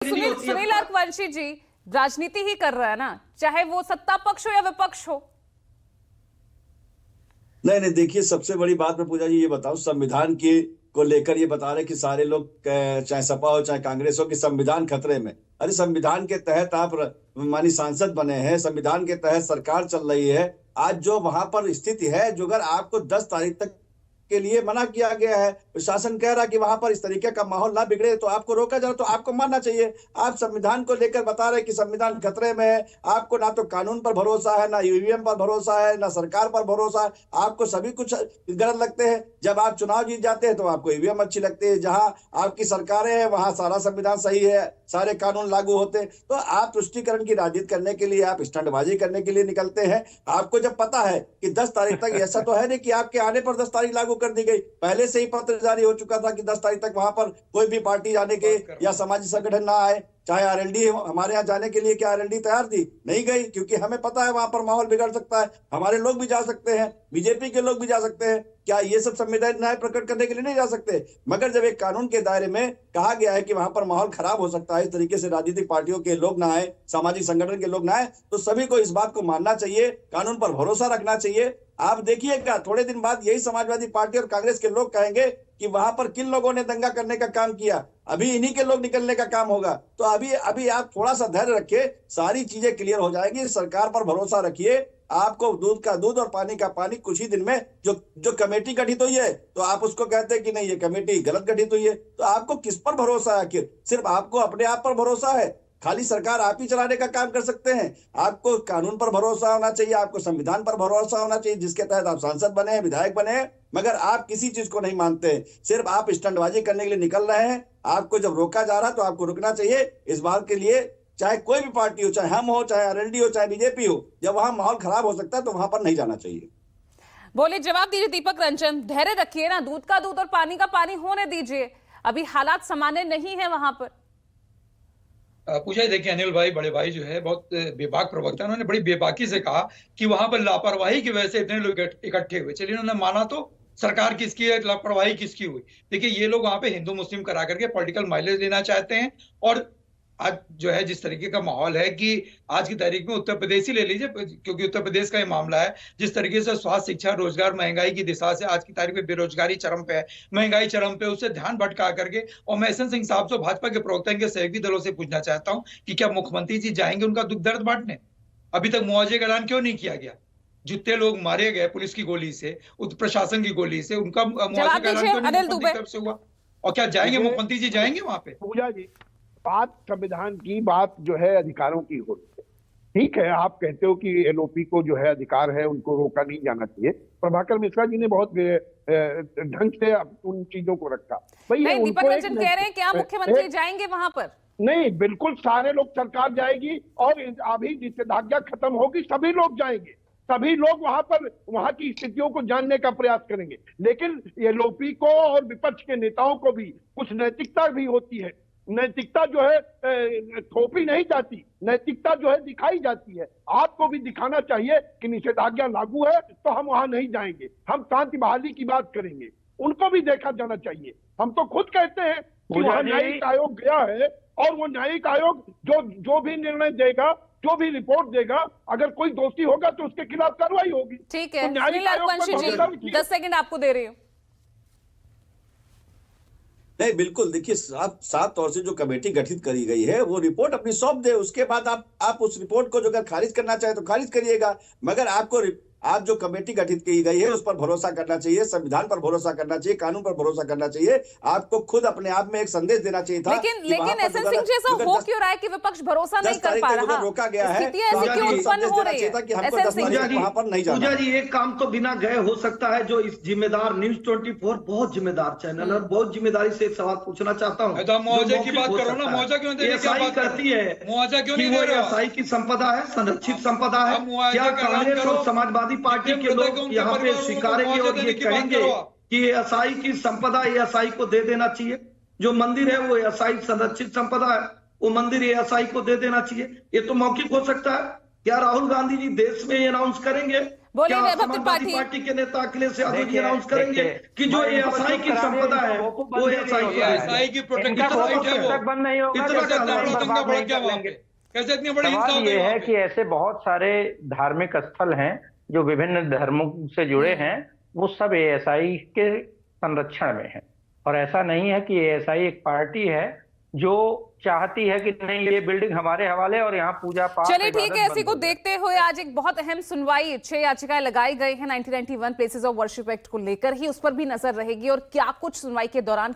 सुनील अकवंशी जी, राजनीति ही कर रहा है ना, चाहे वो सत्ता पक्ष हो या विपक्ष हो। नहीं नहीं, देखिए सबसे बड़ी बात मैं पूजा जी ये बताऊं, संविधान की को लेकर ये बता रहे कि सारे लोग चाहे सपा हो चाहे कांग्रेस हो कि संविधान खतरे में। अरे संविधान के तहत आप मानी सांसद बने हैं, संविधान के तहत सरकार चल रही है। आज जो वहां पर स्थिति है, जो अगर आपको 10 तारीख तक के लिए मना किया गया है, प्रशासन कह रहा है कि वहां पर इस तरीके का माहौल ना बिगड़े, तो आपको रोका जा रहा, तो आपको मानना चाहिए। आप संविधान को लेकर बता रहे कि संविधान खतरे में है। आपको ना तो कानून पर भरोसा है, ना ईवीएम पर भरोसा है, ना सरकार पर भरोसा है। आपको सभी कुछ गलत लगते हैं। जब आप चुनाव जीत जाते हैं तो आपको ईवीएम अच्छी लगती है, जहां आपकी सरकारें हैं वहां सारा संविधान सही है, सारे कानून लागू होते। तो आप तुष्टीकरण की राजनीति करने के लिए, आप स्टंटबाजी करने के लिए निकलते हैं। आपको जब पता है कि 10 तारीख तक, ऐसा तो है नहीं कि आपके आने पर 10 तारीख लागू कर दी गई, पहले से ही पत्र जारी हो चुका था कि 10 तारीख तक वहां पर कोई भी पार्टी जाने के या सामाजिक संगठन ना आए। चाहे आरएलडी हमारे यहाँ जाने के लिए, क्या आरएलडी तैयार थी? नहीं गई, क्योंकि हमें पता है वहां पर माहौल बिगड़ सकता है। हमारे लोग भी जा सकते हैं, बीजेपी के लोग भी जा सकते हैं, क्या ये सब संवैधानिक न्याय प्रकट करने के लिए नहीं जा सकते? मगर जब एक कानून के दायरे में कहा गया है कि वहां पर माहौल खराब हो सकता है, इस तरीके से राजनीतिक पार्टियों के लोग ना आए, सामाजिक संगठन के लोग ना आए, तो सभी को इस बात को मानना चाहिए, कानून पर भरोसा रखना चाहिए। आप देखिएगा थोड़े दिन बाद यही समाजवादी पार्टी और कांग्रेस के लोग कहेंगे कि वहां पर किन लोगों ने दंगा करने का काम किया, अभी इन्हीं के लोग निकलने का काम होगा। तो अभी आप थोड़ा सा धैर्य रखिए, सारी चीजें क्लियर हो जाएगी। सरकार पर भरोसा रखिए। आपको दूध का दूध और पानी का पानी कुछ ही दिन में, जो कमेटी गठित हुई है तो आप उसको कहते हैं कि नहीं ये कमेटी गलत गठित हुई है। तो आपको किस पर भरोसा है? आखिर सिर्फ आपको अपने आप पर भरोसा है? खाली सरकार आप ही चलाने का काम कर सकते हैं? आपको कानून पर भरोसा होना चाहिए, आपको संविधान पर भरोसा होना चाहिए, जिसके तहत आप सांसद बने हैं, विधायक बने हैं। मगर आप किसी चीज को नहीं मानते, सिर्फ आप स्टंटबाजी करने के लिए निकल रहे हैं। आपको जब रोका जा रहा है तो आपको रुकना चाहिए। इस बात के लिए चाहे कोई भी पार्टी हो, चाहे हम हो, चाहे आरएलडी हो, चाहे बीजेपी हो, जब वहां माहौल खराब हो सकता है तो वहां पर नहीं जाना चाहिए। बोलिए, जवाब दीजिए दीपक रंजन। धैर्य रखिए ना, दूध का दूध और पानी का पानी होने दीजिए। अभी हालात सामान्य नहीं है वहां पर। पूछा, देखिए अनिल भाई, बड़े भाई जो है बहुत बेबाक प्रवक्ता, उन्होंने बड़ी बेबाकी से कहा कि वहां पर लापरवाही की वजह से इतने लोग इकट्ठे हुए। चलिए, उन्होंने माना तो सरकार किसकी है, लापरवाही किसकी हुई? देखिए, ये लोग वहां पे हिंदू मुस्लिम करा करके पॉलिटिकल माइलेज लेना चाहते हैं। और आज जो है जिस तरीके का माहौल है कि आज की तारीख में उत्तर प्रदेश ही ले लीजिए, क्योंकि उत्तर प्रदेश का ये मामला है, जिस तरीके से स्वास्थ्य, शिक्षा, रोजगार, महंगाई की दिशा से आज की तारीख में बेरोजगारी चरम पे है, महंगाई चरम पे, उससे ध्यान भटका करके। और मैं एस एन सिंह साहब से, भाजपा के प्रवक्ता, इनके सहयोगी दलों से पूछना चाहता हूं कि क्या मुख्यमंत्री जी जाएंगे उनका दुख दर्द बांटने? अभी तक मुआवजे का ऐलान क्यों नहीं किया गया? जितने लोग मारे गए पुलिस की गोली से, प्रशासन की गोली से, उनका मुआवजे का ऐलान क्यों नहीं मुख्यमंत्री तरफ से हुआ? और क्या जाएंगे मुख्यमंत्री जी, जाएंगे वहां पे? पूजा जी, बात संविधान की, बात जो है अधिकारों की हो रही है। ठीक है, आप कहते हो कि एलओपी को जो है अधिकार है, उनको रोका नहीं जाना चाहिए। प्रभाकर मिश्रा जी ने बहुत ढंग से उन चीजों को रखा। नहीं, दीपक रंजन कह रहे हैं क्या मुख्यमंत्री जाएंगे वहां पर? नहीं, बिल्कुल सारे लोग, सरकार जाएगी और अभी निषेधाज्ञा खत्म होगी, सभी लोग जाएंगे, सभी लोग वहां पर वहां की स्थितियों को जानने का प्रयास करेंगे। लेकिन एलओपी को और विपक्ष के नेताओं को भी कुछ नैतिकता भी होती है। नैतिकता जो है थोपी नहीं जाती, नैतिकता जो है दिखाई जाती है। आपको भी दिखाना चाहिए कि निषेधाज्ञा लागू है तो हम वहां नहीं जाएंगे, हम शांति बहाली की बात करेंगे। उनको भी देखा जाना चाहिए। हम तो खुद कहते हैं कि वहां न्यायिक आयोग गया है और वो न्यायिक आयोग जो भी निर्णय देगा, जो भी रिपोर्ट देगा, अगर कोई दोषी होगा तो उसके खिलाफ कार्रवाई होगी। ठीक है, सुनील अकवंशी जी, 10 सेकंड आपको दे रही हूँ। नहीं, बिल्कुल, देखिए साफ तौर से जो कमेटी गठित करी गई है वो रिपोर्ट अपनी सौंप दे। उसके बाद आप उस रिपोर्ट को जो अगर खारिज करना चाहे तो खारिज करिएगा। मगर आप जो कमेटी गठित की गई है उस पर भरोसा करना चाहिए, संविधान पर भरोसा करना चाहिए, कानून पर भरोसा करना चाहिए। आपको खुद अपने आप में एक संदेश देना चाहिए था। लेकिन एस एन सिंह जी, ऐसा हो क्यों रहा है कि विपक्ष भरोसा नहीं कर पा रहा? रोका गया है, ऐसी क्यों उत्पन्न हो रही है? वहां पर नहीं जाना। पूजा जी, एक काम तो बिना गए हो सकता है। जो इस जिम्मेदार न्यूज 24 बहुत जिम्मेदार चैनल है, बहुत जिम्मेदारी से एक सवाल पूछना चाहता हूँ। मुआवजे की बात करो ना, मुआवजा क्यों नहीं करती है? मुआवजा क्यों नहीं दे रहे? एसआई की संपदा है, संरक्षित संपदा है। क्या कांग्रेस और समाजवादी पार्टी के लोग यहाँ पे स्वीकारेंगे और ये कहेंगे कि एसआई की संपदा एसआई को दे देना चाहिए? जो मंदिर है वो एसआई संरक्षित संपदा है, वो मंदिर एसआई को दे देना चाहिए। ये तो मौखिक हो सकता है। क्या राहुल गांधी जी देश में ये अनाउंस करेंगे बोलिए क्या वैभव समाजवादी त्रिपाठी। पार्टी के नेता अखिलेश यादव जी देखिए, अनाउंस करेंगे कि जो भाई, इनको एएसआई की चुप करा संपदा दिया, है इनको वो बंद एएसआई नहीं को होगा। दे एएसआई की प्रोटेक्टेड इनका राइट है तब वो। तक बंद नहीं होगा इतना जब कैसे तक इतना हम बड़ा दंगा बर्बाद भड़क नहीं गया कर वहां लेंगे। पे? कैसे इतनी बड़ी हिंसा सवाल हो गई ये वहां है पे? कि ऐसे बहुत सारे धार्मिक स्थल हैं जो विभिन्न धर्मों से जुड़े हैं, वो सब एएसआई के संरक्षण में है। और ऐसा नहीं है कि एएसआई एक पार्टी है जो चाहती है कि नहीं ये बिल्डिंग हमारे हवाले और यहाँ पूजा पाठ चलिए ठीक इबादत है, इसी बंद को हो जाए। देखते हुए आज एक बहुत अहम सुनवाई 6 याचिकाएं लगाई गई हैं 1991 प्लेसेस ऑफ वर्शिप एक्ट को लेकर ही, उस पर भी नजर रहेगी और क्या कुछ सुनवाई के दौरान